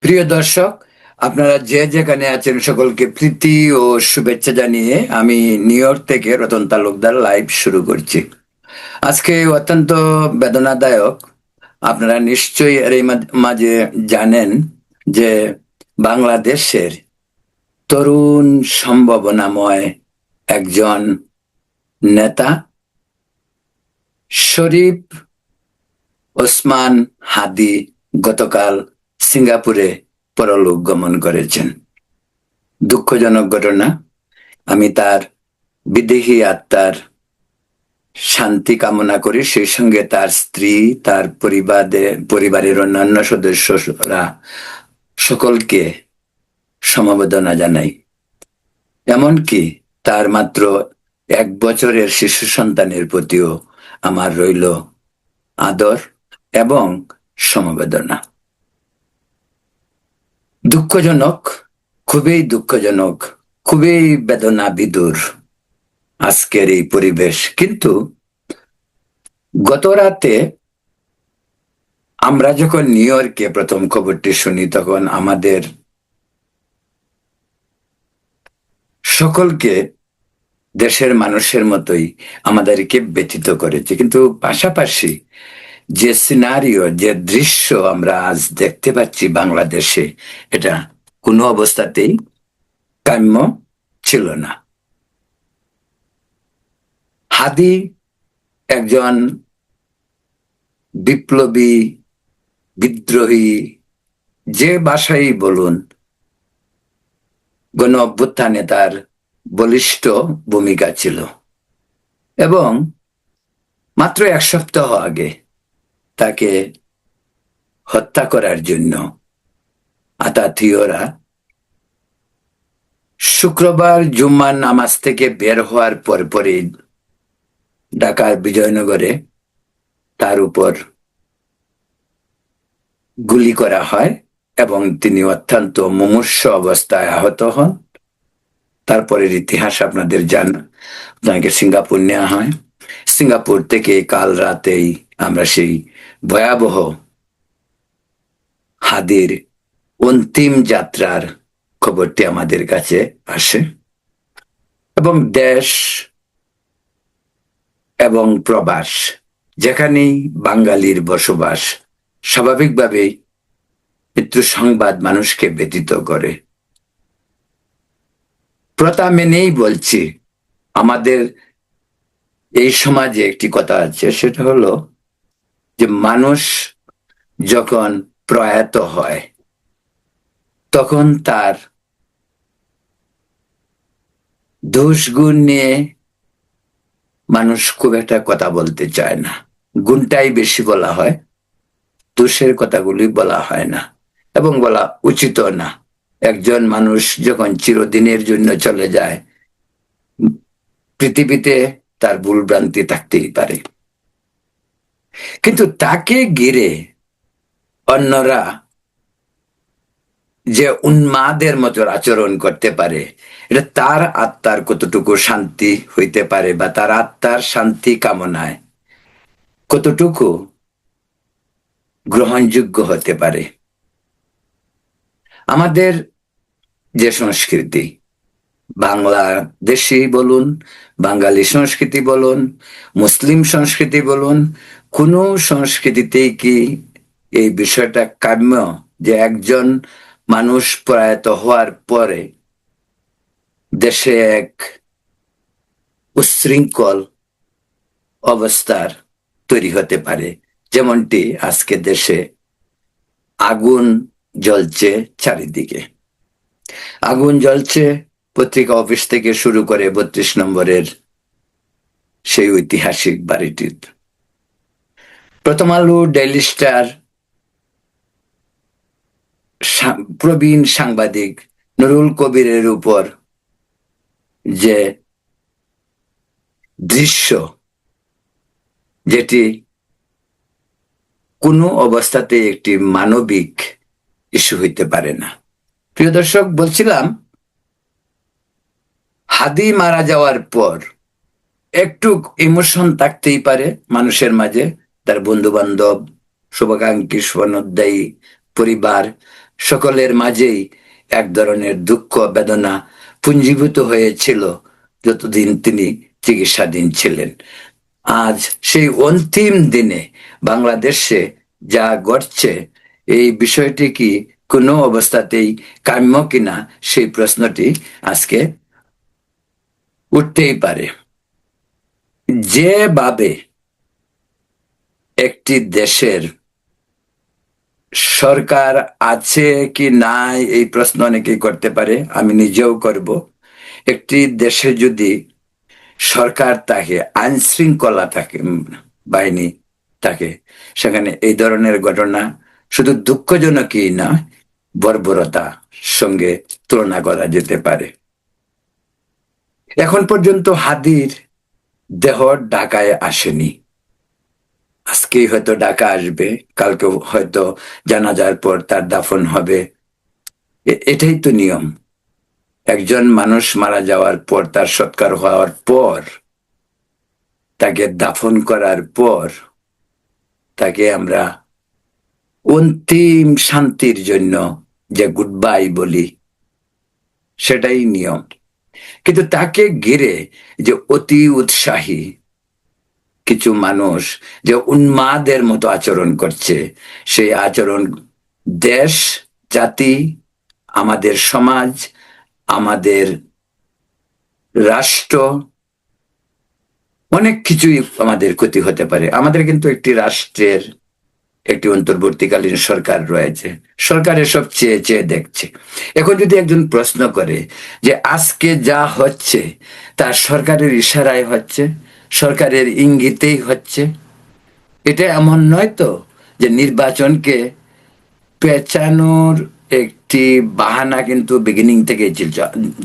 প্রিয় দর্শক, আপনারা যে যেখানে আছেন সকলকে প্রীতি ও শুভেচ্ছা জানিয়ে আমি নিউ ইয়র্ক থেকে রতন তালুকদার লাইভ শুরু করছি। আজকে অত্যন্ত বেদনাদায়ক। আপনারা নিশ্চয়ই এর মাঝে জানেন যে বাংলাদেশের তরুণ সম্ভাবনাময় একজন নেতা শরীফ ওসমান হাদি গতকাল সিঙ্গাপুরে পরলোক গমন করেছেন। দুঃখজনক ঘটনা। আমি তার বিদেহী আত্মার শান্তি কামনা করি, সেই সঙ্গে তার স্ত্রী, তার পরিবারের অন্যান্য সদস্যরা সকলকে সমবেদনা জানাই। এমনকি তার মাত্র 1 বছরের শিশু সন্তানের প্রতিও আমার রইল আদর এবং সমবেদনা। দুঃখজনক, খুবই দুঃখজনক, খুবই বেদনা বিদুর আজকের এই পরিবেশ। কিন্তু গত রাতে আমরা যখন নিউ ইয়র্কে প্রথম খবরটি শুনি, তখন আমাদের সকলকে, দেশের মানুষের মতোই আমাদেরকে ব্যথিত করেছে। কিন্তু পাশাপাশি যে সিনারিও, যে দৃশ্য আমরা আজ দেখতে পাচ্ছি বাংলাদেশে, এটা কোনো অবস্থাতেই কাম্য ছিল না। হাদি একজন বিপ্লবী, বিদ্রোহী, যে ভাষাই বলুন, গণ অভ্যুত্থানে তার বলিষ্ঠ ভূমিকা ছিল। এবং মাত্র 1 সপ্তাহ আগে তাকে হত্যা করার জন্য আতাতীয়রা শুক্রবার জুম্মার নামাজ থেকে বের হওয়ার পরপরই ঢাকার বিজয়নগরে তার উপর গুলি করা হয় এবং তিনি অত্যন্ত মুমূর্ষু অবস্থায় আহত হন। তারপরের ইতিহাস আপনাদের জানা। তাকে সিঙ্গাপুর নেওয়া হয়। সিঙ্গাপুর থেকে কাল রাতেই আমরা সেই ভয়াবহ হাদির অন্তিম যাত্রার খবরটি আমাদের কাছে আসে। এবং দেশ এবং প্রবাস, যেখানেই বাঙালির বসবাস, স্বাভাবিকভাবেই মৃত্যু সংবাদ মানুষকে ব্যথিত করে। প্রথা মেনেই বলছি, আমাদের এই সমাজে একটি কথা আছে, সেটা হলো যে মানুষ যখন প্রয়াত হয় তখন তার দোষ গুণ নিয়ে মানুষ খুব একটা কথা বলতে চায় না। গুণটাই বেশি বলা হয়, দোষের কথাগুলি বলা হয় না এবং বলা উচিত না। একজন মানুষ যখন চিরদিনের জন্য চলে যায়, পৃথিবীতে তার ভুল ভ্রান্তি থাকতেই পারে, কিন্তু তাকে ঘিরে অন্যরা যে উন্মাদের মতো আচরণ করতে পারে, এটা তার আত্মার কতটুকু শান্তি হইতে পারে বা তার আত্মার শান্তি কামনায় কতটুকু গ্রহণযোগ্য হতে পারে। আমাদের যে সংস্কৃতি, বাংলাদেশি বলুন, বাঙালি সংস্কৃতি বলুন, মুসলিম সংস্কৃতি বলুন, কোন সংস্কৃতিতেই কি এই বিষয়টা কাম্য যে একজন মানুষ প্রয়াত হওয়ার পরে দেশে এক উচ্ছৃঙ্খল অবস্থার তৈরি হতে পারে? যেমনটি আজকে দেশে আগুন জ্বলছে চারিদিকে, আগুন জ্বলছে পত্রিকা অফিস থেকে শুরু করে 32 নম্বরের সেই ঐতিহাসিক বাড়িটির। প্রথম আলো, ডেইলি স্টার, প্রবীণ সাংবাদিক নুরুল কবিরের উপর যে দৃশ্য, যেটি কোনো অবস্থাতে একটি মানবিক ইস্যু হইতে পারে না। প্রিয় দর্শক, বলছিলাম হাদি মারা যাওয়ার পর একটু ইমোশন থাকতেই পারে মানুষের মাঝে। তার বন্ধু বান্ধব, শুভাকাঙ্ক্ষী, শুভানুধ্যায়ী পরিবার সকলের মাঝেই এক ধরনের দুঃখ বেদনা পুঞ্জীভূত হয়েছিল যতদিন তিনি চিকিৎসাধীন ছিলেন। আজ সেই অন্তিম দিনে বাংলাদেশে যা ঘটছে, এই বিষয়টি কি কোনো অবস্থাতেই কাম্য কিনা, সেই প্রশ্নটি আজকে উঠতেই পারে। যেভাবে একটি দেশের সরকার আছে কি নাই, এই প্রশ্ন অনেকেই করতে পারে, আমি নিজেও করব। একটি দেশে যদি সরকার থাকে, আইন শৃঙ্খলা থাকে, বাহিনী থাকে, সেখানে এই ধরনের ঘটনা শুধু দুঃখজনকই না, বর্বরতা সঙ্গে তুলনা করা যেতে পারে। এখন পর্যন্ত হাদির দেহ ঢাকায় আসেনি। আজকেই হয়তো ঢাকা আসবে, কালকে হয়তো জানাজার পর তার দাফন হবে। এটাই তো নিয়ম। একজন মানুষ মারা যাওয়ার পর, তার সৎকার হওয়ার পর, তাকে দাফন করার পর তাকে আমরা অন্তিম শান্তির জন্য যে গুড বাই বলি, সেটাই নিয়ম। কিন্তু তাকে ঘিরে যে অতি উৎসাহী কিছু মানুষ যে উন্মাদের মতো আচরণ করছে, সেই আচরণ দেশ, জাতি, আমাদের সমাজ, আমাদের রাষ্ট্র, অনেক কিছুই আমাদের ক্ষতি হতে পারে। আমাদের কিন্তু একটি রাষ্ট্রের একটি অন্তর্বর্তীকালীন সরকার রয়েছে, সরকার এসব চেয়ে চেয়ে দেখছে। এখন যদি একজন প্রশ্ন করে যে আজকে যা হচ্ছে তা সরকারের ইশারায় হচ্ছে, সরকারের ইঙ্গিতেই হচ্ছে, এটা এমন নয় তো যে নির্বাচনকে পেঁচানোর একটি বাহানা কিন্তু বিগিনিং থেকে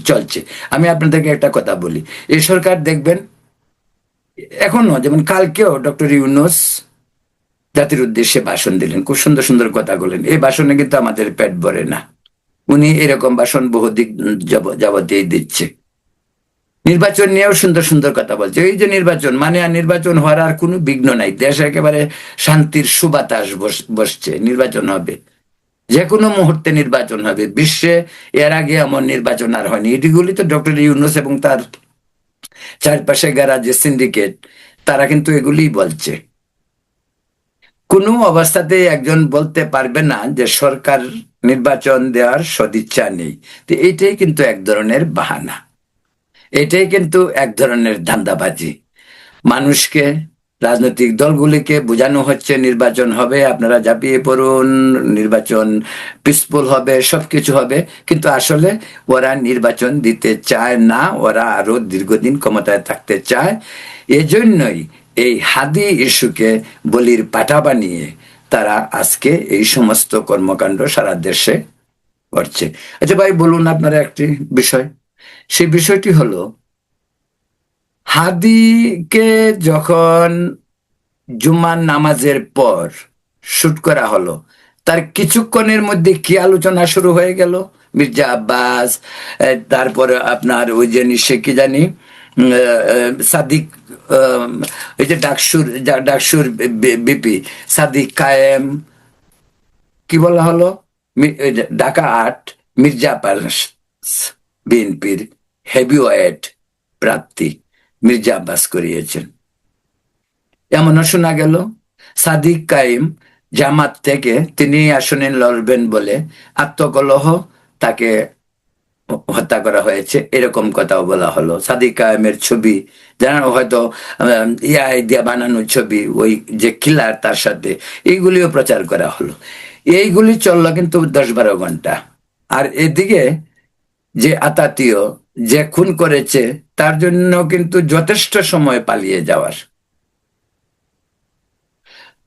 চলছে। আমি আপনাদেরকে একটা কথা বলি, এই সরকার দেখবেন এখনো, যেমন কালকেও ডক্টর ইউনূস জাতির উদ্দেশ্যে ভাষণ দিলেন, খুব সুন্দর সুন্দর কথা বলেন। এই ভাষণে কিন্তু আমাদের পেট ভরে না। উনি এরকম ভাষণ বহুদিক যাবতীয় দিচ্ছে। নির্বাচন নিয়েও সুন্দর সুন্দর কথা বলছে। এই যে নির্বাচন মানে, আর নির্বাচন হওয়ার আর কোনো বিঘ্ন নাই, দেশে একেবারে শান্তির সুবাতাস বসছে। নির্বাচন হবে, যে কোনো মুহূর্তে নির্বাচন হবে। বিশ্বে এর আগে এমন নির্বাচন আর হয়নি। এটিগুলি তো ডক্টর ইউনূস এবং তার চারপাশে গারা যে সিন্ডিকেট, তারা কিন্তু এগুলি বলছে। কোনো অবস্থাতে একজন বলতে পারবে না যে সরকার নির্বাচন দেওয়ার সদিচ্ছা নেই। তো এইটাই কিন্তু এক ধরনের বাহানা, এটাই কিন্তু এক ধরনের ধান্দাবাজি। মানুষকে, রাজনৈতিক দলগুলিকে বোঝানো হচ্ছে নির্বাচন হবে, আপনারা ঝাঁপিয়ে পড়ুন, নির্বাচন পিসফুল হবে, সবকিছু হবে। কিন্তু আসলে ওরা নির্বাচন দিতে চায় না, ওরা আরো দীর্ঘদিন ক্ষমতায় থাকতে চায়। এজন্যই এই হাদি ইস্যুকে বলির পাঠা বানিয়ে তারা আজকে এই সমস্ত কর্মকাণ্ড সারা দেশে করছে। আচ্ছা ভাই, বলুন আপনারা একটি বিষয়। সেই বিষয়টি হলো, হাদিকে যখন জুম্মার নামাজের পর শুট করা হলো, তার কিছুক্ষণের মধ্যে কি আলোচনা শুরু হয়ে গেল। মির্জা আব্বাস, তারপরে আপনার ওই যে সে কি জানি সাদিক, ওই যে ডাকসুর বিপি সাদিক কায়েম, কি বলা হলো, ঢাকা ৮ মির্জা আব্বাস বিএনপির হেভিওয়েট প্রার্থী মির্জা আব্বাস করিয়েছেন। এমনও শোনা গেল সাদিক কাইম জামাত থেকে তিনি আসনে লড়বেন বলে আত্মকলহ, তাকে হত্যা করা হয়েছে, এরকম কথাও বলা হলো। সাদিক কায়েমের ছবি জানানো, হয়তো ইয়াই দিয়া বানানো ছবি, ওই যে কিলার তার সাথে, এইগুলিও প্রচার করা হলো। এইগুলি চললো কিন্তু ১০-১২ ঘন্টা। আর এদিকে যে আতাতীয়, যে খুন করেছে, তার জন্য কিন্তু যথেষ্ট সময় পালিয়ে যাওয়ার।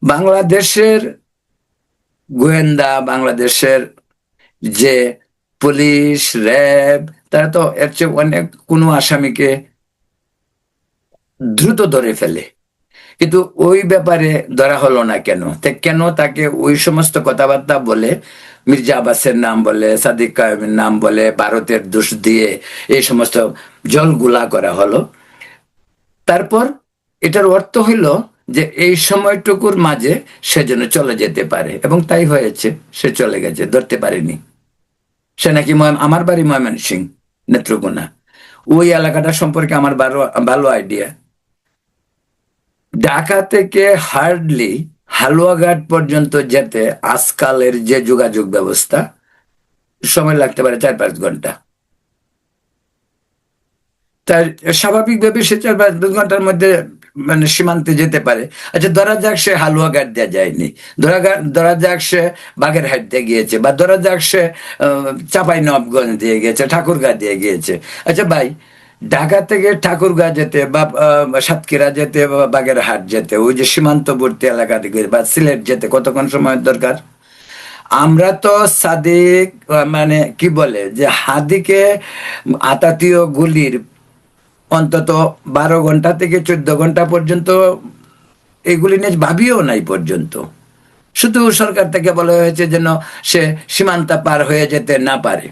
বাংলাদেশের গোয়েন্দা, বাংলাদেশের যে পুলিশ, র্যাব, তারা তো এর চেয়ে অনেক কোনো আসামিকে দ্রুত ধরে ফেলে। কিন্তু ওই ব্যাপারে ধরা হলো না কেন? কেন তাকে ওই সমস্ত কথাবার্তা বলে, মির্জা আব্বাসের নাম বলে, সাদিক কায়েমের নাম বলে, ভারতের দোষ দিয়ে এই সমস্ত জলগুলা করা হলো? তারপর এটার অর্থ হইল যে এই সময়টুকুর মাঝে সে যেন চলে যেতে পারে, এবং তাই হয়েছে। সে চলে গেছে, ধরতে পারেনি। সে নাকি আমার বাড়ি ময়মনসিংহ, নেত্রকোনা। ওই এলাকাটা সম্পর্কে আমার ভালো ভালো আইডিয়া। ঢাকা থেকে হার্ডলি হালুয়াঘাট পর্যন্ত যেতে আজকালের যে যোগাযোগ ব্যবস্থা, সময় লাগতে পারে 4-5 ঘন্টা। তার স্বাভাবিকভাবে সে 4-5 ঘন্টার মধ্যে মানে সীমান্তে যেতে পারে। আচ্ছা, ধরা যাক সে হালুয়াঘাট দিয়ে যায়নি, ধরা যাক সে বাগেরহাট দিয়ে গিয়েছে, বা ধরা যাক সে চাঁপাই নবাবগঞ্জ দিয়ে গিয়েছে, ঠাকুরগাঁ দিয়ে গিয়েছে। আচ্ছা ভাই, ঢাকা থেকে ঠাকুরগাঁ যেতে বা সাতক্ষীরা যেতে বা বাগেরহাট যেতে, ওই যে সীমান্তবর্তী এলাকা থেকে, বা সিলেট যেতে কতক্ষণ সময়ের দরকার? আমরা তো সাদিক মানে কি বলে যে হাদিকে আতাতীয় গুলির অন্তত 12 ঘন্টা থেকে 14 ঘন্টা পর্যন্ত এগুলি নিয়ে ভাবিও নাই পর্যন্ত। শুধু সরকার থেকে বলা হয়েছে যেন সে সীমান্ত পার হয়ে যেতে না পারে,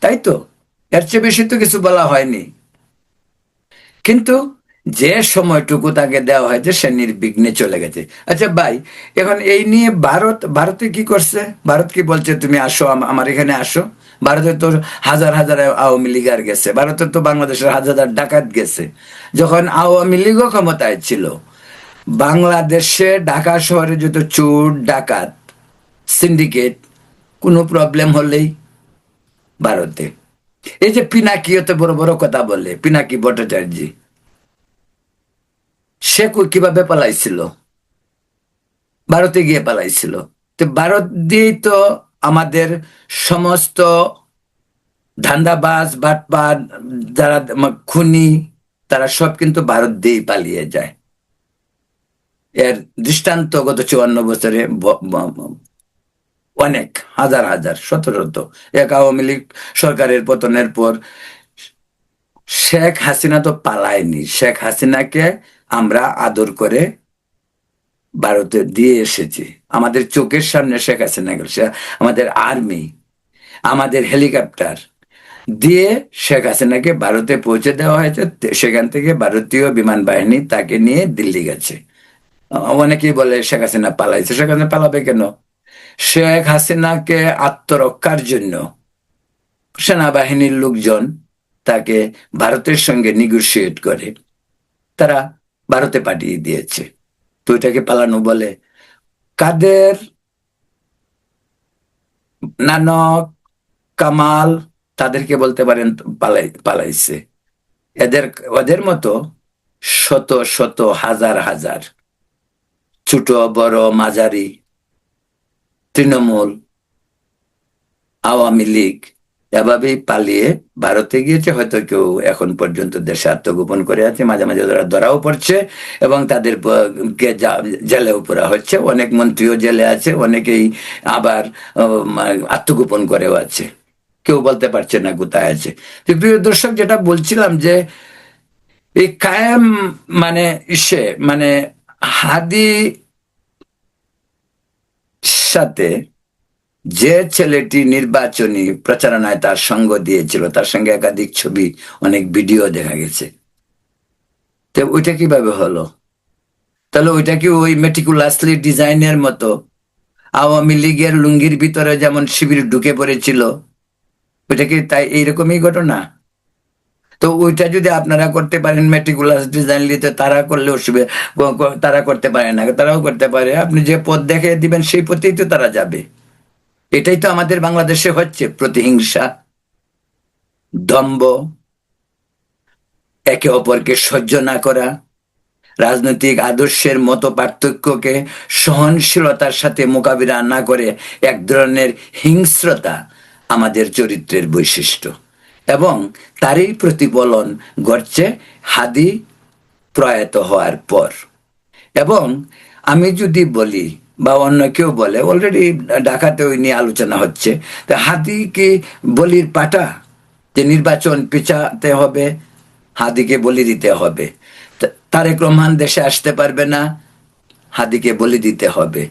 তাই তো। এর চেয়ে বেশি তো কিছু বলা হয়নি। কিন্তু যে সময়টুকু তাকে দেওয়া হয়েছে সে নির্বিঘ্নে চলে গেছে। আচ্ছা ভাই, এখন এই নিয়ে ভারতে কি করছে? ভারত কি বলছে তুমি আসো, আমার এখানে আসো? ভারতে তো হাজার হাজার আওয়ামী লীগার গেছে, ভারতে তো বাংলাদেশের হাজার হাজার ডাকাত গেছে। যখন আওয়ামী লীগও ক্ষমতায় ছিল, বাংলাদেশে ঢাকা শহরে যত চোর ডাকাত সিন্ডিকেট, কোনো প্রবলেম হলেই ভারতে। এই যে পিনাকি এত বড় বড় কথা বলে, পিনাকি ভট্টাচার্য, সে কিভাবে পালাইছিল? ভারতে গিয়ে পালাইছিল। তো ভারত দিয়েই তো আমাদের সমস্ত ধান্দাবাজ বাটপার, যারা খুনি, তারা সব কিন্তু ভারত দিয়েই পালিয়ে যায়। এর দৃষ্টান্ত গত 54 বছরে অনেক, হাজার হাজার, শত শত। এক আওয়ামী লীগ সরকারের পতনের পর শেখ হাসিনা তো পালায়নি, শেখ হাসিনাকে আমরা আদর করে ভারতে দিয়ে এসেছি। আমাদের চোখের সামনে শেখ হাসিনা গেল, আমাদের আর্মি, আমাদের হেলিকপ্টার দিয়ে শেখ হাসিনাকে ভারতে পৌঁছে দেওয়া হয়েছে। সেখান থেকে ভারতীয় বিমান বাহিনী তাকে নিয়ে দিল্লি গেছে। অনেকেই বলে শেখ হাসিনা পালাইছে। শেখ হাসিনা পালাবে কেন? শেখ হাসিনাকে আত্মরক্ষার জন্য সেনাবাহিনীর লোকজন তাকে ভারতের সঙ্গে নিগোসিয়েট করে তারা ভারতে পাঠিয়ে দিয়েছে। তো এটাকে পালানো বলে? কাদের, নানক, কামাল, তাদেরকে বলতে পারেন পালাইছে। এদের ওদের মতো শত শত হাজার হাজার ছোট বড় মাঝারি তৃণমূল, আওয়ামী লীগ এভাবেই পালিয়ে ভারতে গিয়েছে। হয়তো কেউ এখন পর্যন্ত দেশে আত্মগোপন করে আছে, মাঝে মাঝে ওরা ধরাও পড়ছে এবং তাদের জেলেও পড়া হচ্ছে। অনেক মন্ত্রীও জেলে আছে, অনেকেই আবার আত্মগোপন করেও আছে, কেউ বলতে পারছে না কোথায় আছে। তো প্রিয় দর্শক, যেটা বলছিলাম যে এই কায়েম মানে মানে হাদি সাথে যে ছেলেটি নির্বাচনী প্রচারণায় তার সঙ্গ দিয়েছিল, তার সঙ্গে একাধিক ছবি, অনেক ভিডিও দেখা গেছে। তো ওইটা কিভাবে হলো? তাহলে ওইটা কি ওই মেটিকুলাসলি ডিজাইনের মতো আওয়ামী লীগের লুঙ্গির ভিতরে যেমন শিবির ঢুকে পড়েছিল, ওইটা কি তাই এইরকমই ঘটনা? তো ওইটা যদি আপনারা করতে পারেন মেটিকুলাস ডিজাইন নিতে, তারা করলে অসুবিধা, তারা করতে পারে না, তারাও করতে পারে। আপনি যে পথ দেখে দিবেন সেই পথেই তো তারা যাবে। এটাই তো আমাদের বাংলাদেশে হচ্ছে, প্রতিহিংসা, দম্ভ, একে অপরকে সহ্য না করা, রাজনৈতিক আদর্শের মতো পার্থক্যকে সহনশীলতার সাথে মোকাবিলা না করে এক ধরনের হিংস্রতা আমাদের চরিত্রের বৈশিষ্ট্য। এবং তারই প্রতিফলন ঘটছে হাদি প্রয়াত হওয়ার পর। এবং আমি যদি বলি বা অন্য কেউ বলে, অলরেডি ঢাকাতে ওই নিয়ে আলোচনা হচ্ছে, তো হাদি কি বলির পাঠা যে নির্বাচন পিছাতে হবে, হাদিকে বলি দিতে হবে? তারেক রহমান দেশে আসতে পারবে না, হাদিকে বলি দিতে হবে।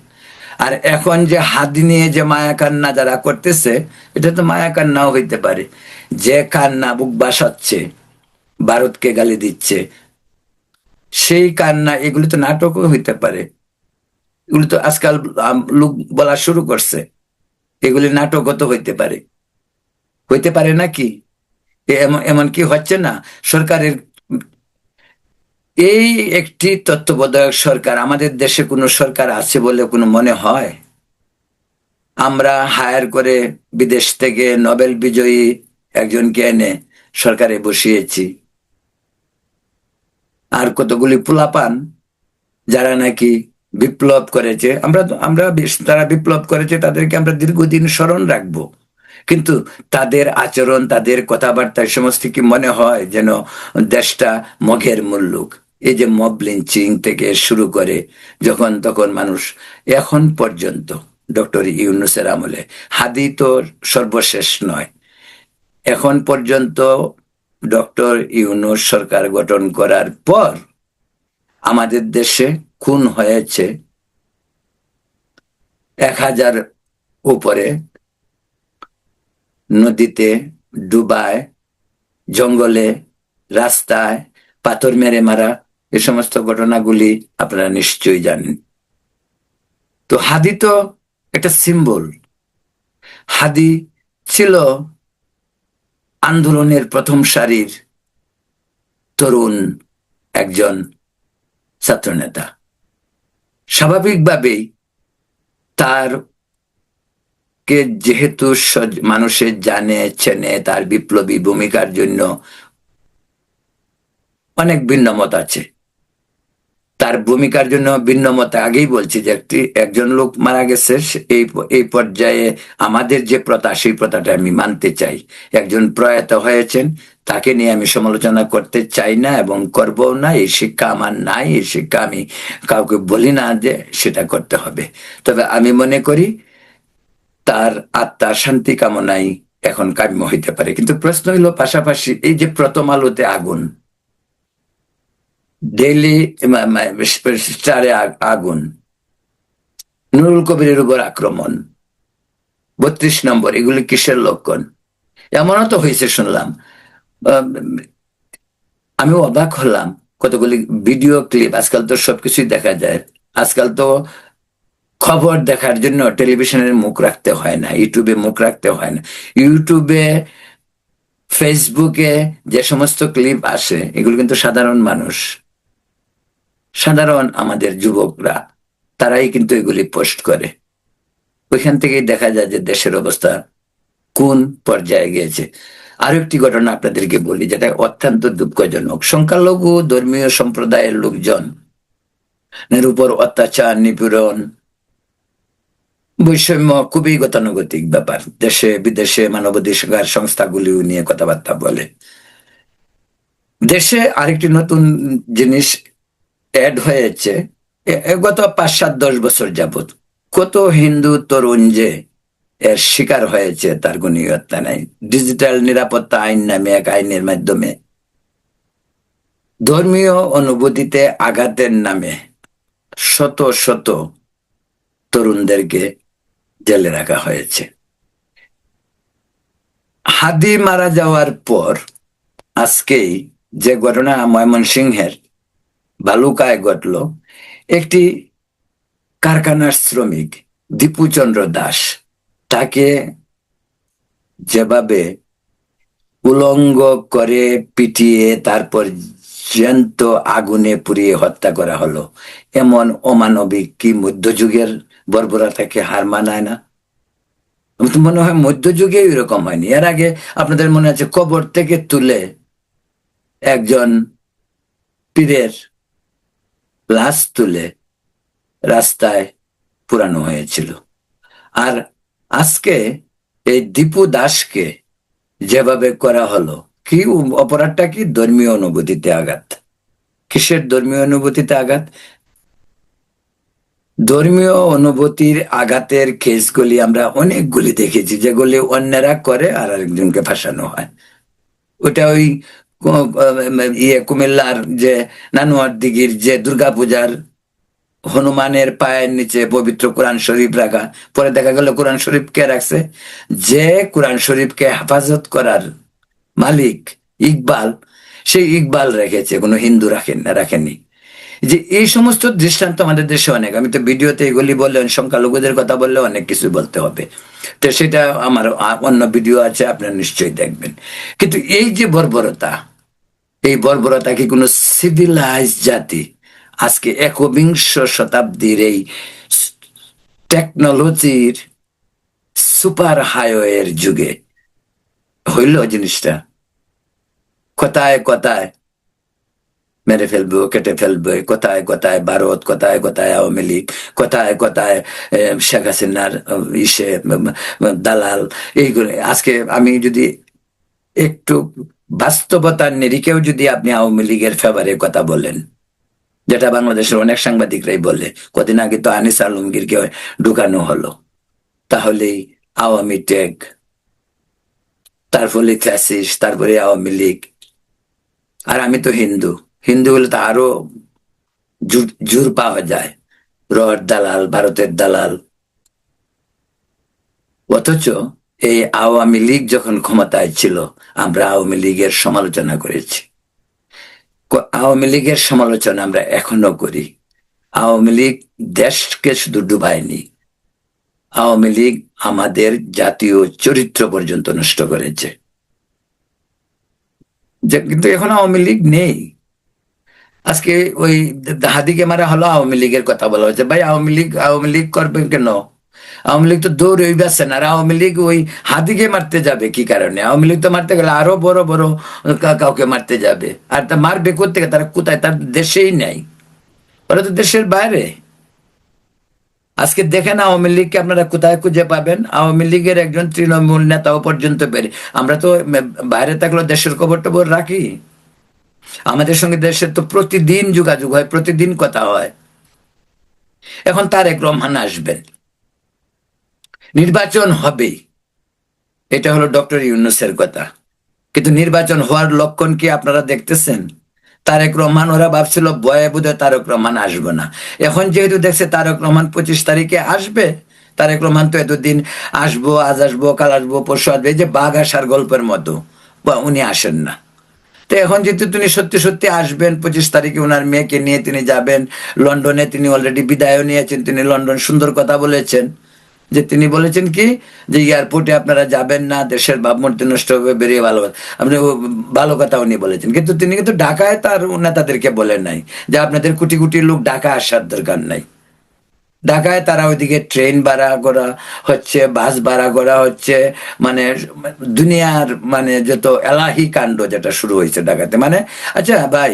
আর এখন যে হাদি নিয়ে যে মায়া কান্না যারা করতেছে, এটা তো মায়া কান্নাও হইতে পারে। যে কান্না বুক বাসাচ্ছে, ভারতকে গালি দিচ্ছে, সেই কান্না, এগুলি তো নাটকও হইতে পারে। এগুলি তো আজকাল লোক বলা শুরু করছে, এগুলি নাটকও তো হইতে পারে নাকি? এমন এমন কি হচ্ছে না? সরকারের এই একটি তত্ত্বাবধায়ক সরকার, আমাদের দেশে কোনো সরকার আছে বলে কোনো মনে হয়? আমরা হায়ার করে বিদেশ থেকে নোবেল বিজয়ী একজনকে এনে সরকারে বসিয়েছি, আর কতগুলি পোলাপান যারা নাকি বিপ্লব করেছে, তারা বিপ্লব করেছে, তাদেরকে আমরা দীর্ঘদিন স্মরণ রাখবো। কিন্তু তাদের আচরণ, তাদের কথাবার্তা, সমস্ত কি মনে হয় যেন দেশটা মঘের মুল্লুক? এই যে মব লিঞ্চিং থেকে শুরু করে যখন তখন মানুষ, এখন পর্যন্ত ডক্টর ইউনূসের আমলে, হাদি তো সর্বশেষ নয়, এখন পর্যন্ত ডক্টর ইউনূস সরকার গঠন করার পর আমাদের দেশে খুন হয়েছে 1,000 উপরে, নদীতে, ডুবায়, জঙ্গলে, রাস্তায় পাথর মেরে মারা, এ সমস্ত ঘটনাগুলি আপনারা নিশ্চয়ই জানেন। তো হাদি তো একটা সিম্বল। হাদি ছিল আন্দোলনের প্রথম সারির তরুণ একজন ছাত্রনেতা। স্বাভাবিকভাবেই তার কে যেহেতু মানুষের জানে চেনে, তার বিপ্লবী ভূমিকার জন্য অনেক ভিন্ন মত আছে। তার ভূমিকার জন্য ভিন্ন মত আগেই বলছি যে একজন লোক মারা গেছে, এই এই পর্যায়ে আমাদের যে প্রথা, সেই প্রথাটা আমি মানতে চাই। একজন প্রয়াত হয়েছেন, তাকে নিয়ে আমি সমালোচনা করতে চাই না এবং করবো না। এই শিক্ষা আমার নাই, এই শিক্ষা আমি কাউকে বলি না যে সেটা করতে হবে। তবে আমি মনে করি তার আত্মার শান্তি কামনাই এখন কাম্য হইতে পারে। কিন্তু প্রশ্ন হইল, পাশাপাশি এই যে প্রথম আলোতে আগুন, ডেইলি স্টারে আগুন, নুরুল কবিরের উপর আক্রমণ, 32 নম্বর, এগুলি কিসের লক্ষণ? এমনও তো হয়েছে শুনলাম। আহ, আমি অবাক হলাম, কতগুলি ভিডিও ক্লিপ, আজকাল তো সবকিছুই দেখা যায়। আজকাল তো খবর দেখার জন্য টেলিভিশনের মুখ রাখতে হয় না, ইউটিউবে মুখ রাখতে হয় না। ইউটিউবে, ফেসবুকে যে সমস্ত ক্লিপ আসে, এগুলো কিন্তু সাধারণ মানুষ, সাধারণ আমাদের যুবকরা, তারাই কিন্তু এগুলি পোস্ট করে। ওইখান থেকেই দেখা যায় যে দেশের অবস্থা কোন পর্যায়ে গিয়েছে। আরো একটি ঘটনা আপনাদেরকে বলি, যেটা অত্যন্ত দুঃখজনক। সংখ্যালঘু ধর্মীয় সম্প্রদায়ের লোকজন এর উপর অত্যাচার, নিপীড়ন, বৈষম্য খুবই গতানুগতিক ব্যাপার। দেশে বিদেশে মানবাধিকার সংস্থাগুলিও নিয়ে কথাবার্তা বলে। দেশে আরেকটি নতুন জিনিস অ্যাড হয়েছে গত 5, 7, 10 বছর যাবত। কত হিন্দু তরুণ যে এর শিকার হয়েছে তার গুণীয়তা নাই। ডিজিটাল নিরাপত্তা আইন নামে এক আইনের মাধ্যমে ধর্মীয় অনুভূতিতে আঘাতের নামে শত শত তরুণদেরকে জেলে রাখা হয়েছে। হাদি মারা যাওয়ার পর আজকেই যে ঘটনা ময়মনসিংহের ভালুকায় ঘটল, একটি কারখানার শ্রমিক দীপুচন্দ্র দাস, তাকে যেভাবে উলঙ্গ করে পিটিয়ে তারপর জ্যান্ত আগুনে পুড়িয়ে হত্যা করা হলো, এমন অমানবিক কি মধ্যযুগের বর্বরতাকে হার মানায় না? আমার তো মনে হয় মধ্যযুগে এরকম হয়নি। এর আগে আপনাদের মনে আছে, কবর থেকে তুলে একজন পীরের লাশ তুলে রাস্তায় পুরানো হয়েছিল। আর আজকে এই দীপু দাসকে যেভাবে করা হলো, কি অপরাধটা কি? ধর্মীয় অনুভূতিতে আঘাত। কিসের ধর্মীয় অনুভূতিতে আঘাত? ধর্মীয় অনুভূতির আঘাতের কেসগুলি আমরা অনেকগুলি দেখেছি, যেগুলি অন্যেরা করে আর আরেকজনকে ফাঁসানো হয়। ওটা ওই কুমিল্লার যে নানুয়ার দিঘির যে দুর্গাপূজার হনুমানের পায়ের নিচে পবিত্র কোরআন শরীফ রাখা, পরে দেখা গেল কোরআন শরীফ কে রাখছে? যে কোরআন শরীফকে হেফাজত করার মালিক ইকবাল, সেই ইকবাল রেখেছে, কোনো হিন্দু রাখেনি। যে এই সমস্ত দৃষ্টান্ত আমাদের দেশে অনেক, আমি তো ভিডিওতে এগুলি বললে সংখ্যালঘুদের কথা বললে অনেক কিছু বলতে হবে, তো সেটা আমার অন্য ভিডিও আছে, আপনারা নিশ্চয়ই দেখবেন। কিন্তু এই যে বর্বরতা, এই বর্বরতা কি কোনো সিভিলাইজ জাতি আজকে একবিংশ শতাব্দীর এই টেকনোলজির সুপার হাইওয়ের যুগে হইল জিনিসটা? কোথায় কোথায় মেরে ফেলবো, কেটে ফেলবে, কোথায় কোথায় ভারত, কোথায় কোথায় আওয়ামী লীগ, কোথায় কোথায় শেখ হাসিনার দালাল, এইগুলো। আজকে আমি যদি একটু বাস্তবতার নিরিখেও যদি আপনি আওয়ামী লীগের ফেভারে কথা বলেন, যেটা বাংলাদেশের অনেক সাংবাদিকরাই বলে, কদিন আগে তো আনিস আলমগীরকে ঢুকানো হলো, তাহলেই আওয়ামী টেক, তারপরে ফ্যাসিস, তারপরে আওয়ামী লীগ। আর আমি তো হিন্দু, হিন্দু হলে তো আরো জোর পাওয়া যায়, রড দালাল, ভারতের দালাল। অথচ এই আওয়ামী লীগ যখন ক্ষমতায় ছিল, আমরা আওয়ামী লীগের সমালোচনা করেছি, আওয়ামী লীগের সমালোচনা আমরা এখনো করি। আওয়ামী লীগ দেশকে শুধু ডুবায়নি, আওয়ামী লীগ আমাদের জাতীয় চরিত্র পর্যন্ত নষ্ট করেছে। কিন্তু এখন আওয়ামী লীগ নেই। আজকে ওই হাদিকে মারা হলো, আওয়ামী লীগের কথা বলা হয়েছে। ভাই আওয়ামী লীগ করবেন কেন? আওয়ামী লীগ তো দৌড় ওই বেছেন, আর আওয়ামী লীগ ওই হাদিকে মারতে যাবে কি কারণে? আওয়ামী লীগ তো মারতে গেলে আরো বড় বড় কাউকে মারতে যাবে, আর তা মারবে কোথেকে? তারা কোথায়? তার দেশেই নাই, ওরা তো দেশের বাইরে। আজকে দেখেন আওয়ামী লীগকে আপনারা কোথায় খুঁজে পাবেন? আওয়ামী লীগের একজন তৃণমূল নেতাও পর্যন্ত বেরে, আমরা তো বাইরে থাকলেও দেশের খবর টবর রাখি, আমাদের সঙ্গে দেশের তো প্রতিদিন যোগাযোগ হয়, প্রতিদিন কথা হয়। এখন তারেক রহমান আসবেন, নির্বাচন হবেই, এটা হলো ডক্টর ইউনূসের কথা, কিন্তু নির্বাচন হওয়ার লক্ষণ কি আপনারা দেখতেছেন? তারেক রহমান, ওরা ভাবছিল বয়ে বুধে তারেক রহমান আসবে না, এখন যেহেতু দেখছে তারেক রহমান 25 তারিখে আসবে, তারেক রহমান তো এতদিন আসবো, আজ আসবো, কাল আসবো, পরশু আসবে, এই যে বাঘ আসার গল্পের মতো, উনি আসেন না। তো এখন যেহেতু তিনি সত্যি সত্যি আসবেন, 25 তারিখে ওনার মেয়েকে নিয়ে তিনি যাবেন লন্ডনে, তিনি অলরেডি বিদায়ও নিয়েছেন, তিনি লন্ডন সুন্দর কথা বলেছেন, যে তিনি বলেছেন কি, যে এয়ারপোর্টে আপনারা যাবেন না, দেশের ভাবমূর্তি নষ্ট হবে, বেরিয়ে ভালো। আপনি ভালো কথা উনি বলেছেন, কিন্তু তিনি কিন্তু ঢাকায় তার নেতাদেরকে বলেন নাই যে আপনাদের কোটি কোটি লোক ঢাকা আসার দরকার নাই। ঢাকায় তারা ওইদিকে ট্রেন ভাড়া করা হচ্ছে, বাস ভাড়া করা হচ্ছে, মানে দুনিয়ার মানে যত এলাহি কাণ্ড যেটা শুরু হয়েছে ঢাকাতে। মানে আচ্ছা ভাই,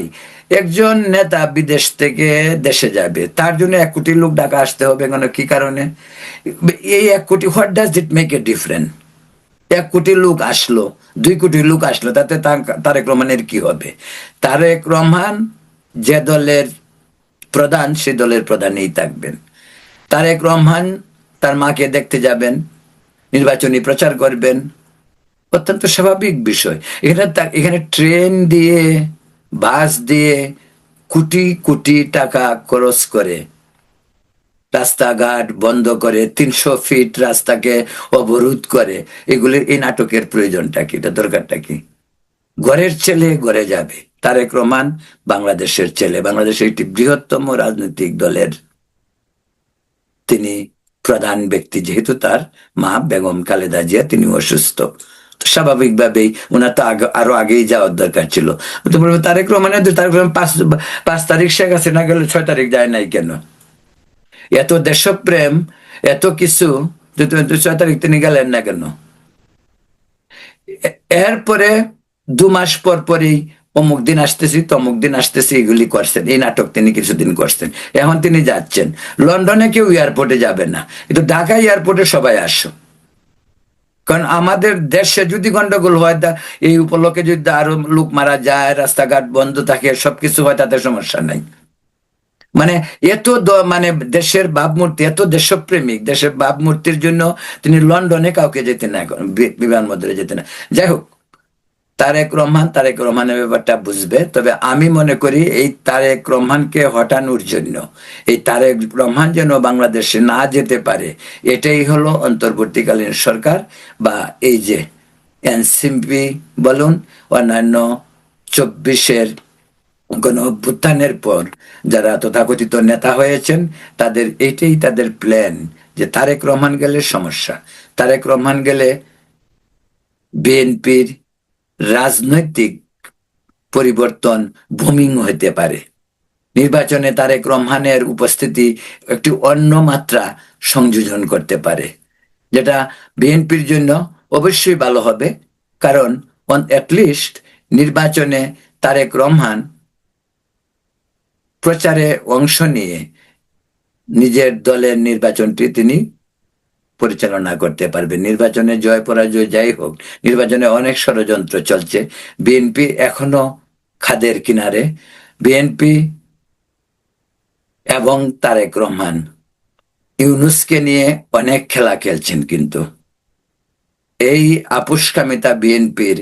একজন নেতা বিদেশ থেকে দেশে যাবে, তার জন্য 1 কোটি লোক ঢাকা আসতে হবে কেন? কি কারণে? এই 1 কোটি, what does it make a difference? 1 কোটি লোক আসলো, 2 কোটি লোক আসলো, তাতে তারেক রহমানের কি হবে? তারেক রহমান যে দলের প্রধান, সে দলের প্রধানেই থাকবেন। তারেক রহমান তার মাকে দেখতে যাবেন, নির্বাচনী প্রচার করবেন, অত্যন্ত স্বাভাবিক বিষয়। এখানে ট্রেন দিয়ে, বাস দিয়ে কোটি কোটি টাকা খরচ করে, রাস্তাঘাট বন্ধ করে, 300 ফিট রাস্তাকে অবরোধ করে, এগুলির এই নাটকের প্রয়োজনটা কি? এটা দরকারটা কি? ঘরের ছেলে ঘরে যাবে। তারেক রহমান বাংলাদেশের ছেলে, বাংলাদেশের একটি বৃহত্তম রাজনৈতিক দলের তিনি প্রধান ব্যক্তি, যেহেতু তার মা বেগম খালেদা জিয়া তিনি অসুস্থ, স্বাভাবিকভাবেই ওনার তো আরো আগেই যাওয়ার দরকার ছিল। তো বলবো তারেক রহমানের, তারেক রহমান 5 তারিখ শেখ হাসিনা গেলে 6 তারিখ যায় নাই কেন? এত দেশপ্রেম, এত কিছু, 6 তারিখ তিনি গেলেন না কেন? এরপরে 2 মাস পর পরই অমুক দিন আসতেছি, তমুক দিন আসতেছি, এগুলি করছেন, এই নাটক তিনি কিছুদিন করছেন। এখন তিনি যাচ্ছেন লন্ডনে, কেউ এয়ারপোর্টে যাবে না, কিন্তু ঢাকা এয়ারপোর্টে সবাই আসো। কারণ আমাদের দেশে যদি গন্ডগোল হয়, এই উপলক্ষে যদি আরো লোক মারা যায়, রাস্তাঘাট বন্ধ থাকে, সবকিছু হয়, তাতে সমস্যা নাই। মানে এত মানে দেশের ভাবমূর্তি, এত দেশপ্রেমিক, দেশের ভাবমূর্তির জন্য তিনি লন্ডনে কাউকে যেতে না, বিমানবন্দরে যেতে না। যাই হোক, তারেক রহমানের ব্যাপারটা বুঝবে। তবে আমি মনে করি এই তারেক রহমানকে হটানোর জন্য, এই তারেক রহমান যেন বাংলাদেশে না যেতে পারে, এটাই হলো অন্তর্বর্তীকালীন সরকার বা এই যে এনসিপি বলুন, অন্যান্য 24-এর গণ অভ্যুত্থানের পর যারা তথাকথিত নেতা হয়েছেন, এইটাই তাদের প্ল্যান, যে তারেক রহমান গেলে সমস্যা, তারেক রহমান গেলে বিএনপির রাজনৈতিক পরিবর্তন বুমিং হতে পারে, নির্বাচনে তারেক রহমানের উপস্থিতি একটি অন্য মাত্রা সংযোজন করতে পারে, যেটা বিএনপির জন্য অবশ্যই ভালো হবে। কারণ অ্যাটলিস্ট নির্বাচনে তারেক রহমান প্রচারে অংশ নিয়ে নিজের দলের নির্বাচনটি তিনি পরিচালনা করতে পারবে। নির্বাচনে জয় পরাজয় যাই হোক, নির্বাচনে অনেক ষড়যন্ত্র চলছে, বিএনপি এখনো খাদের কিনারে। বিএনপি এবং তারেক রহমান ইউনূসকে নিয়ে অনেক খেলা খেলছেন, কিন্তু এই আপুষ্কামিতা বিএনপির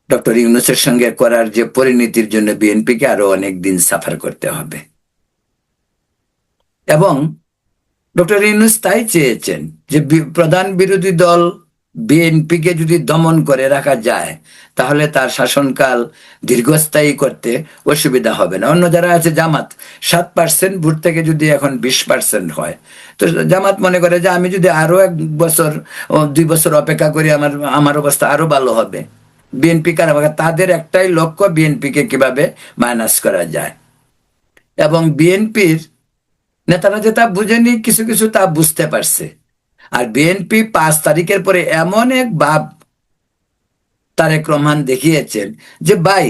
ডক্টর ইউনূসের সঙ্গে করার যে পরিণতির জন্য বিএনপিকে আরো অনেক দিন সাফার করতে হবে। এবং ডক্টর ইউনূস তাই চেয়েছেন যে প্রধান বিরোধী দল বিএনপিকে যদি দমন করে রাখা যায়, তাহলে তার শাসনকাল দীর্ঘস্থায়ী করতে অসুবিধা হবে না। অন্য যারা আছে, জামাত 7% ভোট থেকে যদি এখন 20% হয়, তো জামাত মনে করে যে আমি যদি আরো 1 বছর 2 বছর অপেক্ষা করি, আমার অবস্থা আরো ভালো হবে। বিএনপি তাদের একটাই লক্ষ্য, বিএনপিকে কিভাবে মাইনাস করা যায়। এবং বিএনপির নেতারা যে তা বুঝেনি, কিছু কিছু তা বুঝতে পারছে। আর বিএনপি 5 তারিখের পরে এমন এক ভাব তারেক রহমান দেখিয়েছেন যে ভাই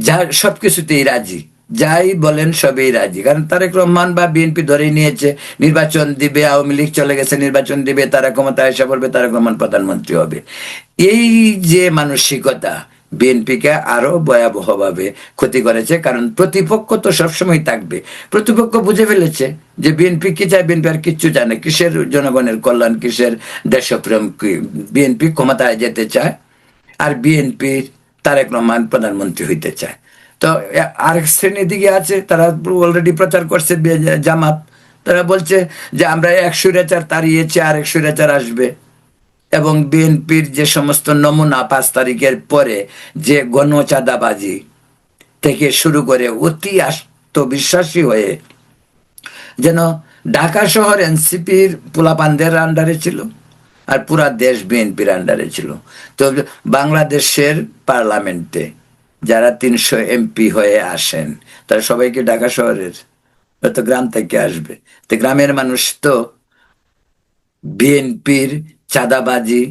যা সবকিছুতেই রাজি, যাই বলেন সবই রাজি। কারণ তারেক রহমান বা বিএনপি ধরেই নিয়েছে নির্বাচন দিবে, আওয়ামী লীগ চলে গেছে, নির্বাচন দিবে, তারা ক্ষমতায় এসে পড়বে, তারেক রহমান প্রধানমন্ত্রী হবে। এই যে মানসিকতা বিএনপিকে আরো ভয়াবহভাবে ক্ষতি করেছে। কারণ প্রতিপক্ষ তো সবসময় থাকবে, প্রতিপক্ষ বুঝে ফেলেছে যে বিএনপি কি চায়, বিএনপি আর কিচ্ছু চায় না, কিসের জনগণের কল্যাণ, কিসের দেশপ্রেম, বিএনপি ক্ষমতায় যেতে চায়, আর বিএনপির তারেক রহমান প্রধানমন্ত্রী হইতে চায়। তো আরেক শ্রেণীর দিকে আছে, তারা অলরেডি প্রচার করছে, জামাত, তারা বলছে যে আমরা 1 স্বৈরাচার তাড়িয়েছি, আরেক স্বৈরাচার আসবে। এবং বিএনপির যে সমস্ত নমুনা 5 তারিখের পরে যে গণচাঁদাবাজি থেকে শুরু করে অতি আত্মবিশ্বাসী হয়ে, যেন ঢাকা শহর এনসিপির পোলাপানদের আন্ডারে ছিল আর পুরা দেশ বিএনপির আন্ডারে ছিল। তো বাংলাদেশের পার্লামেন্টে যারা 300 এমপি হয়ে আসেন, তারা সবাইকে ঢাকা শহরের, হয়তো গ্রাম থেকে আসবে। তো গ্রামের মানুষ তো বিএনপির চাঁদাবাজি,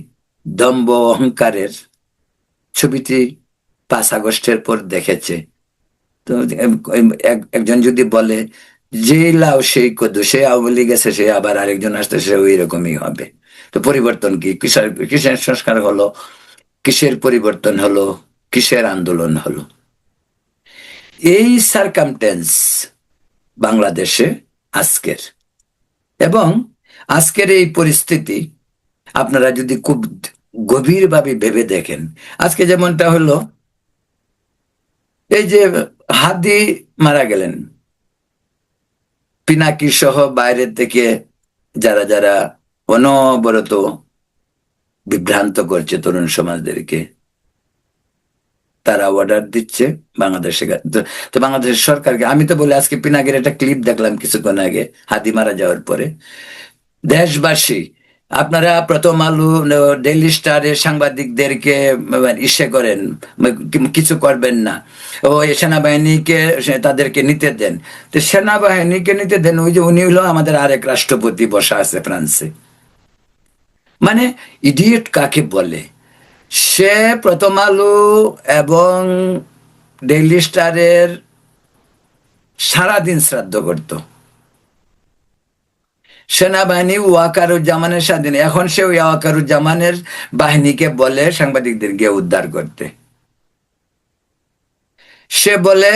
দম্ভ, অহংকারের ছবিটি 5 আগস্টের পর দেখেছে। তো একজন যদি বলে যে লাউ সেই কদু, সে আওয়ামী লীগ গেছে, সে আবার আরেকজন আসতে, সে ওই রকমই হবে। তো পরিবর্তন কি? কিসের সংস্কার হলো, কিসের পরিবর্তন হলো, কিসের আন্দোলন হলো? এই সার্কামটেন্স বাংলাদেশে আজকের, এবং আজকের এই পরিস্থিতি আপনারা যদি খুব গভীরভাবে ভেবে দেখেন, আজকে যেমনটা হলো, এই যে হাদি মারা গেলেন, পিনাকি সহ বাইরে থেকে যারা যারা অনবরত বিভ্রান্ত করছে তরুণ সমাজদেরকে, তারা অর্ডার দিচ্ছে বাংলাদেশে। তো বাংলাদেশের সরকারকে আমি তো বলি, আজকে পিনাকির একটা ক্লিপ দেখলাম কিছুক্ষণ আগে, হাদি মারা যাওয়ার পরে। দেশবাসী, আপনারা প্রথম আলো, ডেইলি স্টারের সাংবাদিকদেরকে ইসে করেন, কিছু করবেন না, ও সেনাবাহিনীকে তাদেরকে নিতে দেন। তো সেনাবাহিনীকে নিতে দেন, ওই যে উনি হলো আমাদের আরেক রাষ্ট্রপতি বসা আছে ফ্রান্সে। মানে ইডিয়েট কাকে বলে? সে প্রথম আলো এবং ডেইলি স্টারের সারাদিন শ্রাদ্ধ করত। সেনাবাহিনী ওয়াকারুজ্জামানের স্বাধীন, এখন সে ওই ওয়াকারুজ্জামানের বাহিনীকে বলে সাংবাদিকদের গিয়ে উদ্ধার করতে। সে বলে,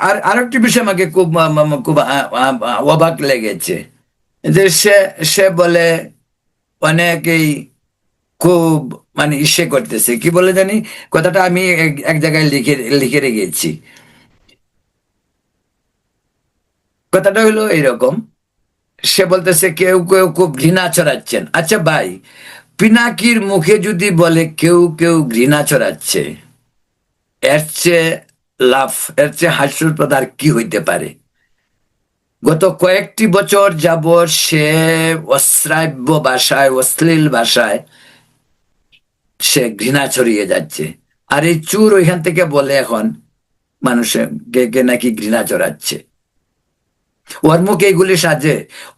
আর আরেকটি বিষয় আমাকে খুব খুব অবাক লেগেছে, যে সে বলে অনেকেই খুব মানে ইসে করতেছে, কি বলে জানি কথাটা, আমি এক জায়গায় লিখে লিখে রেখেছি। কথাটা হলো এইরকম, সে বলতেছে কেউ কেউ খুব ঘৃণা ছড়াচ্ছেন। আচ্ছা ভাই, পিনাকির মুখে যদি বলে কেউ কেউ ঘৃণা ছড়াচ্ছে, এর চেয়ে লাভ, এর চেয়ে হাস্যপ্রদ আর কি হইতে পারে? গত কয়েকটি বছর যাবৎ সে অশ্রাব্য ভাষায়, অশ্লীল ভাষায় সে ঘৃণা ছড়িয়ে যাচ্ছে। আর এই চুর ওইখান থেকে বলে এখন মানুষের কে কে নাকি ঘৃণা চড়াচ্ছে। ওর মুখে এগুলি সাজে,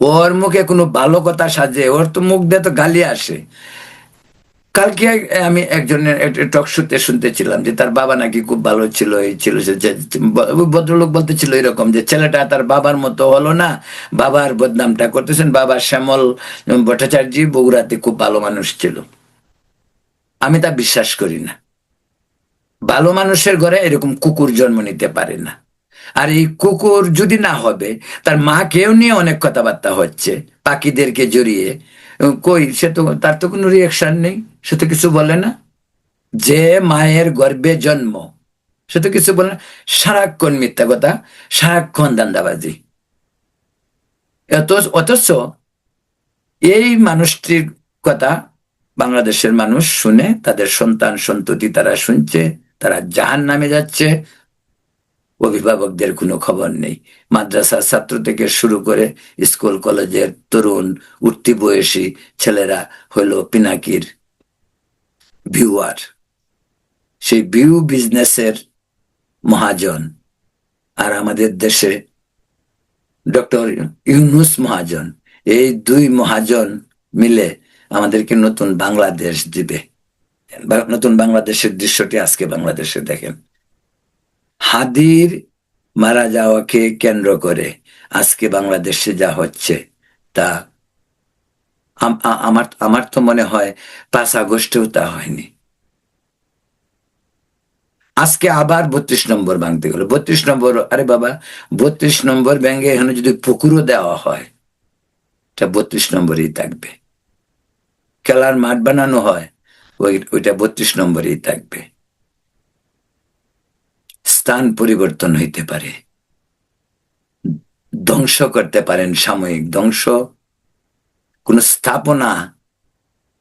ওর মুখে কোনো ভালো কথা সাজে, ওর তো মুখ দিয়ে তো গালি আসে। কালকে আমি একজনের টক শোতে শুনতেছিলাম যে তার বাবা নাকি খুব ভালো ছিল, এই ছিল ভদ্রলোক বলতেছিল এরকম যে ছেলেটা তার বাবার মতো হলো না, বাবার বদনামটা করতেছেন। বাবা শ্যামল ভট্টাচার্য বগুড়াতে খুব ভালো মানুষ ছিল। আমি তা বিশ্বাস করি না। ভালো মানুষের ঘরে এরকম কুকুর জন্ম নিতে পারে না। আর এই কুকুর যদি না হবে, তার মাকেও নিয়ে অনেক কথাবার্তা হচ্ছে, পাখিদেরকে জড়িয়ে। কই, সে তো, তার তো কোনো রিয়াকশন নেই, সে তো কিছু বলে না। যে মায়ের গর্ভে জন্ম, সে তো কিছু বলে না। সারাক্ষণ মিথ্যা কথা, সারাক্ষণ দান্দাবাজি। অথচ এই মানুষটির কথা বাংলাদেশের মানুষ শুনে, তাদের সন্তান সন্ততি তারা শুনছে, তারা জাহান্নামে যাচ্ছে। অভিভাবকদের কোনো খবর নেই। মাদ্রাসার ছাত্র থেকে শুরু করে স্কুল কলেজের তরুণ উঠতি বয়সী ছেলেরা হলো পিনাকির ভিউয়ার। সেই ভিউ বিজনেসের মহাজন। আর আমাদের দেশে ডক্টর ইউনুস মহাজন। এই দুই মহাজন মিলে আমাদেরকে নতুন বাংলাদেশ দিবে। নতুন বাংলাদেশের দৃশ্যটি আজকে বাংলাদেশে দেখেন। হাদির মারা যাওয়াকে কেন্দ্র করে আজকে বাংলাদেশে যা হচ্ছে, তা আমার আমার তো মনে হয় 5 আগস্টেও তা হয়নি। আজকে আবার 32 নম্বর ভাঙতে গেল। 32 নম্বর, আরে বাবা, 32 নম্বর ব্যাঙ্গে এখানে যদি পুকুরও দেওয়া হয়, এটা 32 নম্বরই থাকবে। খেলার মাঠ বানানো হয়, ওইটা 32 নম্বরই থাকবে। স্থান পরিবর্তন হইতে পারে, ধ্বংস করতে পারেন, সাময়িক ধ্বংস। কোন স্থাপনা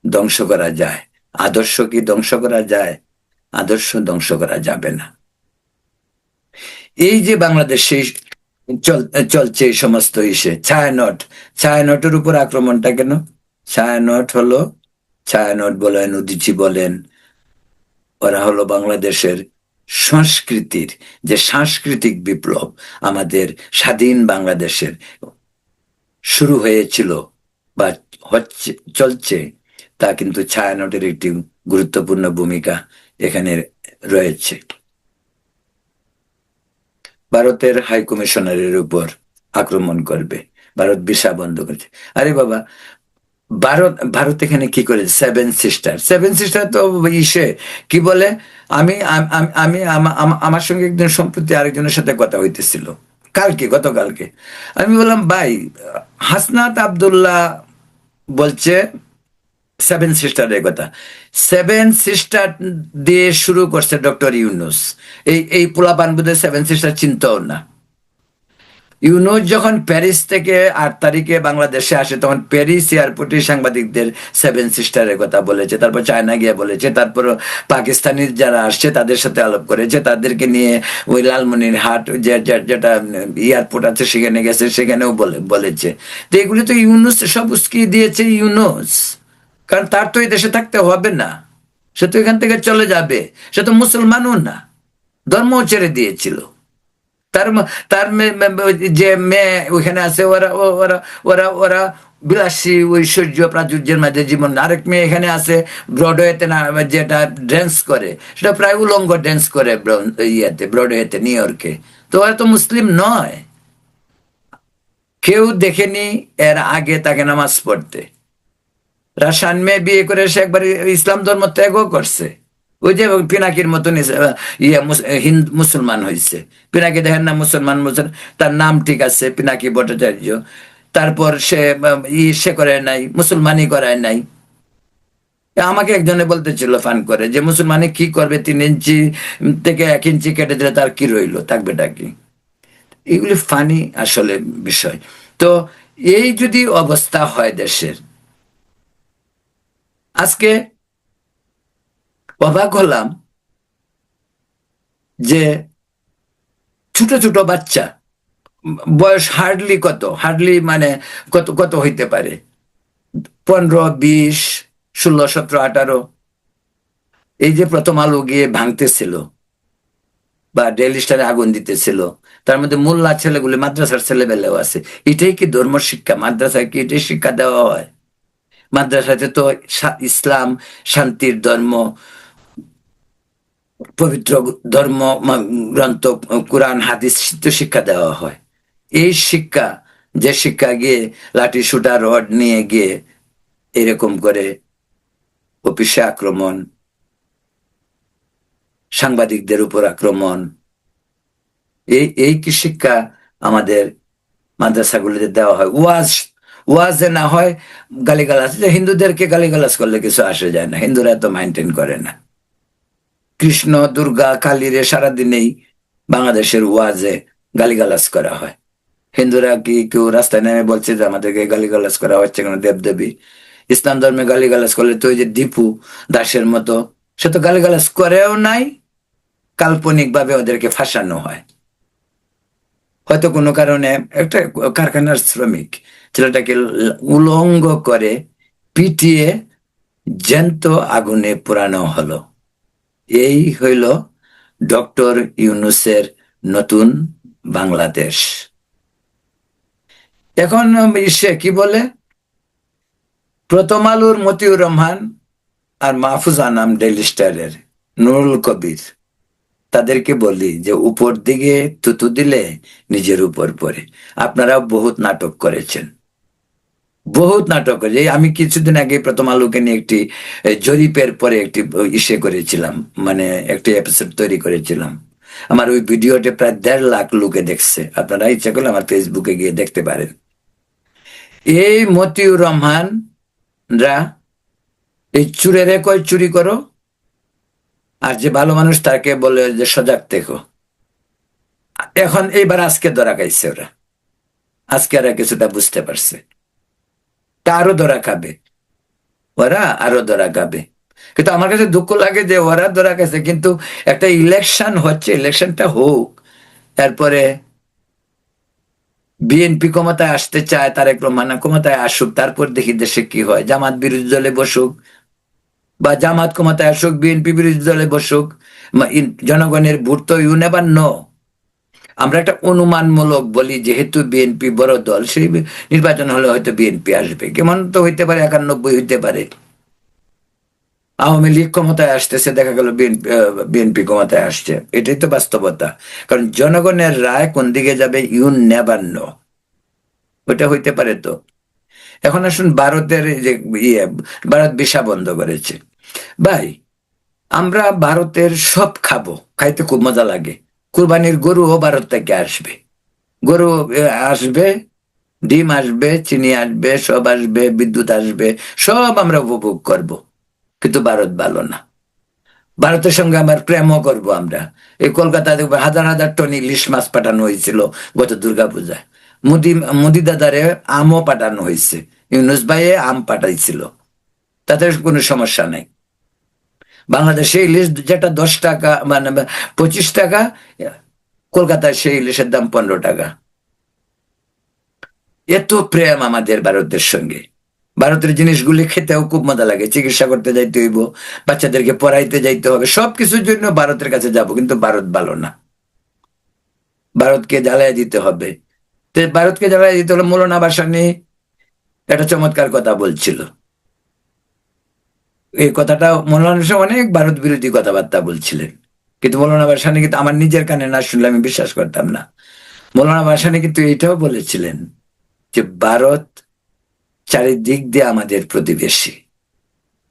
ধ্বংস করা যায়, আদর্শ কি ধ্বংস করা যায়? আদর্শ ধ্বংস করা যাবে না। এই যে বাংলাদেশে চলছে এই সমস্ত ইসে, ছায়ানট, ছায়ানটের উপর আক্রমণটা কেন? ছায়ানট হলো, ছায়ানট বলেন, উদীচী বলেন, ওরা হলো বাংলাদেশের সংস্কৃতির যে সাংস্কৃতিক বিপ্লব আমাদের স্বাধীন বাংলাদেশের শুরু হয়েছিল বা হচ্ছে, চলছে, তা কিন্তু ছায়ানটের একটি গুরুত্বপূর্ণ ভূমিকা এখানে রয়েছে। ভারতের হাই কমিশনারের উপর আক্রমণ করবে, ভারত ভিসা বন্ধ করেছে। আরে বাবা, ভারত এখানে কি করে? 7 সিস্টার, 7 সিস্টার তো ইসে কি বলে, আমি আমি আমার সঙ্গে একজন সম্প্রতি আরেকজনের সাথে কথা হইতেছিল গতকালকে। আমি বললাম, ভাই, হাসনাত আব্দুল্লাহ বলছে 7 সিস্টারের কথা। 7 সিস্টার দিয়ে শুরু করছে ডক্টর ইউনুস। এই পোলাপান বোধহয় 7 সিস্টার চিন্তাও না। ইউনুস যখন প্যারিস থেকে 8 তারিখে বাংলাদেশে আসে, তখন প্যারিস এয়ারপোর্টে সাংবাদিকদের 7 সিস্টারের কথা বলেছে, তারপর চায়না গিয়ে বলেছে, তারপর পাকিস্তানি যারা আসছে তাদের সাথে আলাপ করেছে, তাদেরকে নিয়ে ওই লালমনিরহাট যেটা এয়ারপোর্ট আছে সেখানে গেছে, সেখানেও বলেছে। তো এগুলি তো ইউনুস সব উস্কিয়ে দিয়েছে ইউনুস। কারণ তার তো এই দেশে থাকতে হবে না, সে তো এখান থেকে চলে যাবে। সে তো মুসলমানও না, ধর্ম ছেড়ে দিয়েছিল। তার তার যে মেয়ে ওইখানে আছে, ওরা ওরা ওরা ওরা বিলাসী ঐশ্বর্য প্রাচুর্যের মাঝে জীবন। আরেক মেয়ে এখানে আছে ব্রডওয়েতে, না যেটা ড্যান্স করে, সেটা প্রায় উলঙ্গ ড্যান্স করে ইয়েতে, ব্রডওয়েতে, নিউ ইয়র্কে। তো ওরা তো মুসলিম নয়, কেউ দেখেনি এর আগে তাকে নামাজ পড়তে। রাশান মেয়ে বিয়ে করে সে একবার ইসলাম ধর্ম ত্যাগও করছে। ওই যে পিনাকির মতন ইয়ে মুসলমান হয়েছে। পিনাকি দেখেন না, মুসলমান মুসলমান, তার নাম ঠিক আছে পিনাকি ভট্টাচার্য। তারপর সে সে করে নাই, মুসলমানই করায় নাই। আমাকে একজনে বলতেছিল ফান করে যে মুসলমানে কি করবে, 3 ইঞ্চি থেকে 1 ইঞ্চি কেটে দিলে তার কি রইলো, থাকবেটা কি? এগুলি ফানি আসলে বিষয়। তো এই যদি অবস্থা হয় দেশের, আজকে অবাক হলাম যে ছোট ছোট বাচ্চা, বয়স হার্ডলি কত, হার্ডলি মানে কত কত হইতে পারে, 15, 20, 16, 17, 18, এই যে প্রথম আলো গিয়ে ভাঙতেছিল বা ডেইলি স্টারে আগুন দিতেছিল, তার মধ্যে মোল্লা ছেলেগুলি, মাদ্রাসার ছেলেবেলেও আছে। এটাই কি ধর্ম শিক্ষা? মাদ্রাসায় কি এটাই শিক্ষা দেওয়া হয়? মাদ্রাসাতে তো ইসলাম, শান্তির ধর্ম, পবিত্র ধর্ম গ্রন্থ, কোরআন হাদিস তো শিক্ষা দেওয়া হয়। এই শিক্ষা, যে শিক্ষা গিয়ে লাঠি সুটা রড নিয়ে গিয়ে এরকম করে অফিসে আক্রমণ, সাংবাদিকদের উপর আক্রমণ, এই এই কি শিক্ষা আমাদের মাদ্রাসাগুলিতে দেওয়া হয়? ওয়াজে না হয় গালিগালাজ, যে হিন্দুদেরকে গালিগালাজ করলে কিছু আসে যায় না, হিন্দুরা তো মেনটেন করে না। কৃষ্ণ, দুর্গা, কালীরে সারাদিনেই বাংলাদেশের ওয়াজে গালিগালাজ করা হয়। হিন্দুরা কি কেউ রাস্তায় নেমে বলছে যে আমাদেরকে গালিগালাজ করা হচ্ছে কেন? দেবদেবী ইসলাম ধর্মে গালিগালাজ করলে তো ওই যে দীপু দাসের মতো, সে তো গালিগালাজ করেও নাই, কাল্পনিক ভাবে ওদেরকে ফাঁসানো হয়। হয়তো কোনো কারণে একটা কারখানার শ্রমিক ছেলেটাকে উলঙ্গ করে পিটিয়ে জ্যান্ত আগুনে পোড়ানো হলো। এই হইল ডক্টর ইউনূসের নতুন বাংলাদেশ। এখন সে কি বলে, প্রথম আলোর মতিউর রহমান আর মাহফুজ আনাম ডেইলি স্টারের নুরুল কবির, তাদেরকে বলি যে উপর দিকে থুতু দিলে নিজের উপর পড়ে। আপনারা বহুত নাটক করেছেন, বহুত নাটক করেছে। আমি কিছুদিন আগে প্রথম আলোকে নিয়ে একটি জরিপের পরে একটি ইসে করেছিলাম, মানে একটি এপিসোড তৈরি করেছিলাম। আমার ওই ভিডিওটা প্রায় 1.5 লাখ লোকে দেখছে। আপনারা ইচ্ছা করলে আমার ফেসবুকে গিয়ে দেখতে পারেন। এই মতিউর রহমানরা এই চুরেরে কয় চুরি করো, আর যে ভালো মানুষ তাকে বলে যে সজাগ থেকো। এখন এইবার আজকে ধরা খাইছে ওরা, আজকে ওরা কিছুটা বুঝতে পারছে, তা আরো ধরা খাবে, ওরা আরো ধরা খাবে। কিন্তু আমার কাছে দুঃখ লাগে যে ওরা ধরা খাইছে, কিন্তু একটা ইলেকশন হচ্ছে, ইলেকশনটা হোক, তারপরে বিএনপি ক্ষমতায় আসতে চায়, তারেক রহমান ক্ষমতায় আসুক, তারপর দেখি দেশে কি হয়। জামাত বিরোধী দলে বসুক, বা জামাত ক্ষমতায় আসুক, বিএনপি বিরোধী দলে বসুক, জনগণের ভোট তো ইউ নেভার নো। আমরা একটা অনুমানমূলক বলি, যেহেতু বিএনপি বড় দল, সেই নির্বাচন হলে হয়তো বিএনপি আসবে, কেমন তো হইতে পারে 91 হইতে পারে। আওয়ামী লীগ ক্ষমতায় আসতেছে, দেখা গেল বিএনপি ক্ষমতায় আসছে, এটাই তো বাস্তবতা। কারণ জনগণের রায় কোন দিকে যাবে ইউ নেভার নো, ওইটা হইতে পারে। তো এখন আসুন ভারতের যে ইয়ে, ভারত ভিসা বন্ধ করেছে। ভাই, আমরা ভারতের সব খাবো, খাইতে খুব মজা লাগে। কুরবানির গরুও ভারত থেকে আসবে, গরু আসবে, ডিম আসবে, চিনি আসবে, সব আসবে, বিদ্যুৎ আসবে, সব আমরা উপভোগ করব। কিন্তু ভারত ভালো না। ভারতের সঙ্গে আমার প্রেমও করব আমরা। এই কলকাতায় দেখবো হাজার হাজার টন ইলিশ মাছ পাঠানো হয়েছিল গত দুর্গাপূজায়। মোদি মোদি দাদারে আমও পাঠানো হয়েছে, ইউনুস ভাইয়ে আম পাঠাইছিল, তাতে কোনো সমস্যা নাই। বাংলাদেশে ইলিশ যেটা 10 টাকা, মানে 25 টাকা, কলকাতায় সেই ইলিশের দাম 15 টাকা। এত প্রেম আমাদের ভারতের সঙ্গে। ভারতের জিনিসগুলি খেতেও খুব মজা লাগে। চিকিৎসা করতে যাইতে হইব, বাচ্চাদেরকে পড়াইতে যাইতে হবে, সবকিছুর জন্য ভারতের কাছে যাব। কিন্তু ভারত ভালো না, ভারতকে জ্বালাই দিতে হবে। তো ভারতকে জ্বালাই দিতে হলে মৌলানা ভাসানী একটা চমৎকার কথা বলছিল। এই কথাটা মৌলানা ভাসানী অনেক ভারত বিরোধী কথাবার্তা বলছিলেন, কিন্তু মৌলানা ভাসানী কিন্তু আমার নিজের কানে না শুনলে আমি বিশ্বাস করতাম না। মৌলানা ভাসানী কিন্তু এইটাও বলেছিলেন যে ভারত চারিদিক দিয়ে আমাদের প্রতিবেশী।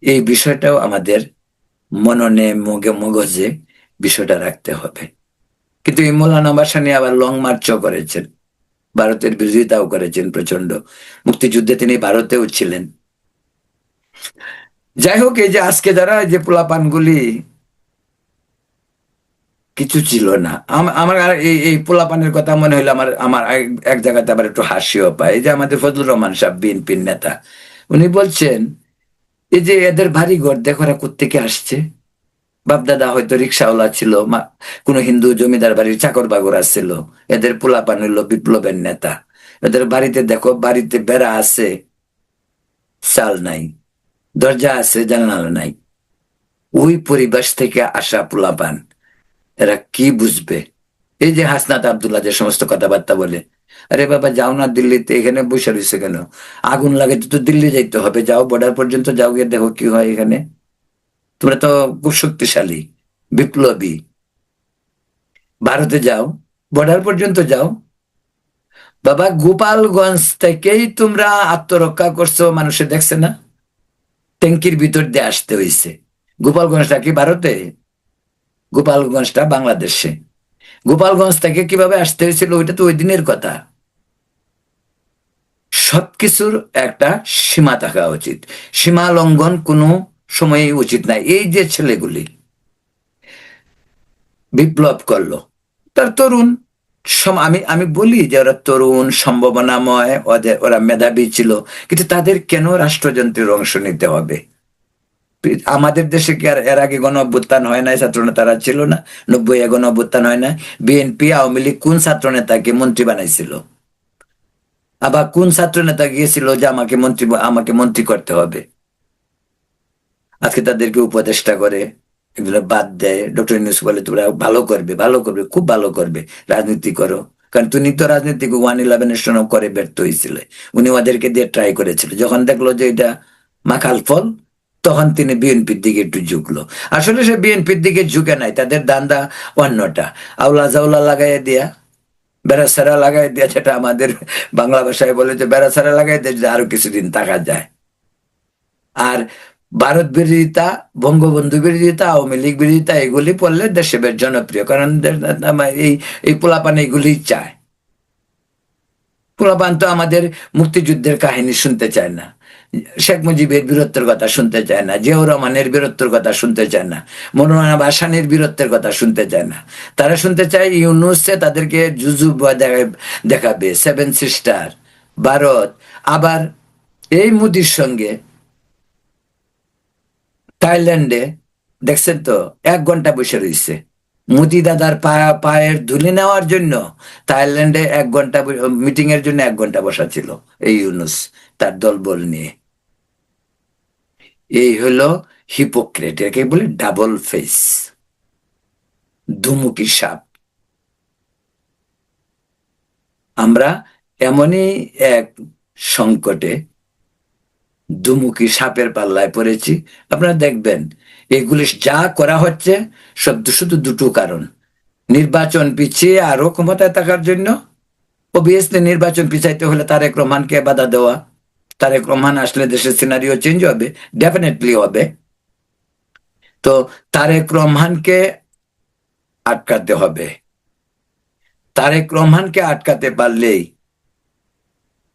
এই বিষয়টাও আমাদের মননে মগজে বিষয়টা রাখতে হবে। কিন্তু এই মৌলানা ভাসানী আবার লং মার্চও করেছেন, ভারতের বিরোধিতাও করেছেন প্রচন্ড। মুক্তিযুদ্ধে তিনি ভারতেও ছিলেন। যাই হোক, এই যে আজকে যারা যে পোলাপানগুলি কিছু ছিল না, আমার আর এই পোলাপানের কথা মনে হইলো আমার আমার এক জায়গাতে আবার একটু হাসিও পায়। এই যে আমাদের ফজলুর রহমান সাহেব, বিএনপির নেতা, উনি বলছেন এই যে এদের ভারী ঘর দেখো, ওরা কোত্থেকে আসছে। বাপদাদা হয়তো রিক্সাওয়ালা ছিল, কোনো হিন্দু জমিদার বাড়ির চাকর বাকর আসছিল, এদের পোলাপান হইলো বিপ্লবের নেতা। এদের বাড়িতে দেখো, বাড়িতে বেড়া আছে, চাল নাই, দরজা আছে, জানালা নাই। ওই পরিবেশ থেকে আসা পোলাপান, এরা কি বুঝবে? এই যে হাসনাত আব্দুল্লাহ যে সমস্ত কথাবার্তা বলে, আরে বাবা যাও না দিল্লিতে, এখানে বসে রয়েছে কেন? আগুন লাগাইতে তো দিল্লি যাইতে হবে, যাও বর্ডার পর্যন্ত যাও, গিয়ে দেখো কি হয় এখানে। তোমরা তো খুব শক্তিশালী, বিপ্লবী, ভারতে যাও, বর্ডার পর্যন্ত যাও। বাবা গোপালগঞ্জ থেকেই তোমরা আত্মরক্ষা করছো, মানুষে দেখছে না? ট্যাঙ্কির ভিতর দিয়ে আসতে হয়েছে। গোপালগঞ্জটা কি ভারতে? গোপালগঞ্জটা বাংলাদেশে। গোপালগঞ্জ থেকে কিভাবে আসতে হয়েছিল ওইটা তো ওই দিনের কথা। সবকিছুর একটা সীমা থাকা উচিত, সীমা লঙ্ঘন কোনো সময়ই উচিত নাই। এই যে ছেলেগুলি বিপ্লব করলো, তার তরুণ, আমি আমি বলি যে ওরা তরুণ, সম্ভাবনাময়, ওদের ওরা মেধাবী ছিল, কিন্তু তাদের কেন রাষ্ট্রযন্ত্রের অংশ নিতে হবে? আমাদের দেশে কি আর এর আগে গণ অভ্যুত্থান হয় নাই? ছাত্র নেতারা ছিল না? 90-এ গণ অভ্যুত্থান হয় না? বিএনপি আওয়ামী লীগ কোন ছাত্র নেতাকে মন্ত্রী বানাইছিল? আবার কোন ছাত্র নেতা গিয়েছিল যে আমাকে মন্ত্রী করতে হবে? আজকে তাদেরকে উপদেষ্টা করে, এগুলো বাদ দেয়। ডক্টর ইউনূস বলে তোমরা ভালো করবে, ভালো করবে, খুব ভালো করবে, রাজনীতি করো। কারণ তুমি তো রাজনীতি 1/11-এর সময় করে ব্যর্থ হয়েছিল। উনি ওদেরকে দিয়ে ট্রাই করেছিল, যখন দেখলো যে এটা মাখাল ফল, তখন তিনি বিএনপির দিকে একটু ঝুঁকলো। আসলে সে বিএনপির দিকে ঝুঁকে নাই, তাদের দান্দা অন্যটা। আউলা জাউলা লাগাইয়া দিয়া, বেড়াছাড়া লাগাই দিয়া, যেটা আমাদের বাংলা ভাষায় বলে যে বেড়াছাড়া লাগাই দিয়ে যদি আরো কিছুদিন থাকা যায়। আর ভারত বিরোধিতা, বঙ্গবন্ধু বিরোধিতা, আওয়ামী লীগ বিরোধিতা, এগুলি পড়লে দেশে বেশ জনপ্রিয়। কারণ এই এই পোলাপান এগুলি চায়। পোলাপান তো আমাদের মুক্তিযুদ্ধের কাহিনী শুনতে চায় না, শেখ মুজিবের বীরত্বের কথা শুনতে চায় না, জিয়াউর রহমানের বীরত্বের কথা শুনতে চায় না, মনোয়ারা ভাসানীর বীরত্বের কথা শুনতে চায় না। তারা শুনতে চায় ইউনূসে তাদেরকে জুজু দেখাবে, সেভেন সিস্টার, ভারত। আবার এই মোদির সঙ্গে থাইল্যান্ডে দেখছেন তো, 1 ঘন্টা বসে রয়েছে মোদি দাদার পায়ের ধুলি নেওয়ার জন্য। থাইল্যান্ডে 1 ঘন্টা মিটিং এর জন্য 1 ঘন্টা বসা ছিল এই ইউনুস তার দলবল নিয়ে। এই হলো হিপোক্রেট, একে বলে ডাবল ফেস, ধুমুকি সাপ। আমরা এমনই এক সংকটে, দুমুখী সাপের পাল্লায় পড়েছি। আপনারা দেখবেন এগুলি যা করা হচ্ছে সব শুধু দুটো কারণ: নির্বাচন পিছিয়ে আরো ক্ষমতায় থাকার জন্য। অবভিয়াসলি নির্বাচন পিছাইতে হলে তারেক রহমানকে বাধা দেওয়া। তারেক রহমান আসলে দেশের সিনারিও চেঞ্জ হবে, ডেফিনেটলি হবে। তো তারেক রহমানকে আটকাতে হবে। তারেক রহমানকে আটকাতে পারলেই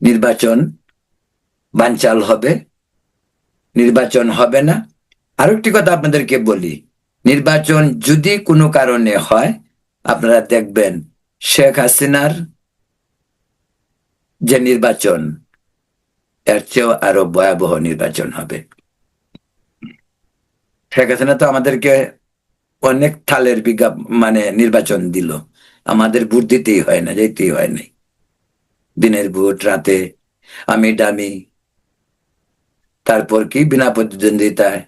নির্বাচন বানচাল হবে, নির্বাচন হবে না। আরো একটি কথা আপনাদেরকে বলি, নির্বাচন যদি কোনো কারণে হয়, আপনারা দেখবেন শেখ হাসিনার যে নির্বাচন, এর চেয়েও আরো ভয়াবহ নির্বাচন হবে। শেখ হাসিনা তো আমাদেরকে অনেক থালের নির্বাচন দিল, আমাদের ভোট দিতেই হয় না, যেতেই হয় নাই। দিনের ভোট, রাতে, আমি ডামি, তারপর কি বিনা প্রতিদ্বন্দ্বিতায়।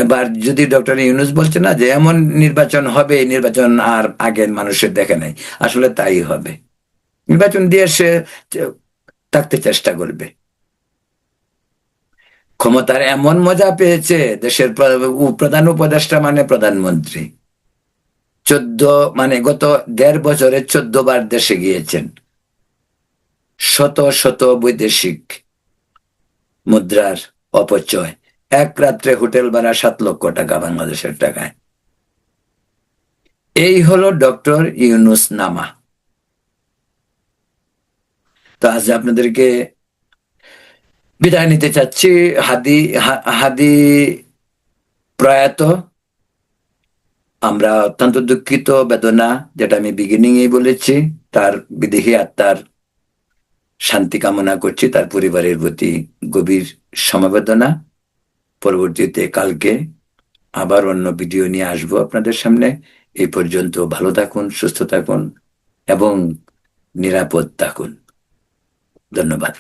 এবার যদি ডক্টর ইউনূস বলছে না যে এমন নির্বাচন হবে, এই নির্বাচন আর আগের মানুষের দেখে নাই, আসলে তাই হবে। নির্বাচন দিয়ে সে থাকতে চেষ্টা করবে। ক্ষমতার এমন মজা পেয়েছে, দেশের প্রধান উপদেষ্টা মানে প্রধানমন্ত্রী। 14 গত 1.5 বছরে 14 বার দেশে গিয়েছেন, শত শত বৈদেশিক মুদ্রার অপচয়, এক রাত্রে হোটেল ভাড়া 7 লক্ষ টাকা বাংলাদেশের টাকায়। এই হলো ডক্টর ইউনূস নামা। তো আজ আপনাদেরকে বিদায় নিতে চাচ্ছি। হাদি প্রয়াত, আমরা অত্যন্ত দুঃখিত, বেদনা, যেটা আমি বিগিনিং এ বলেছি। তার বিদেহী আত্মার শান্তি কামনা করছি, তার পরিবারের প্রতি গভীর সমবেদনা। পরবর্তীতে কালকে আবার অন্য ভিডিও নিয়ে আসবো আপনাদের সামনে। এই পর্যন্ত ভালো থাকুন, সুস্থ থাকুন এবং নিরাপদ থাকুন। ধন্যবাদ।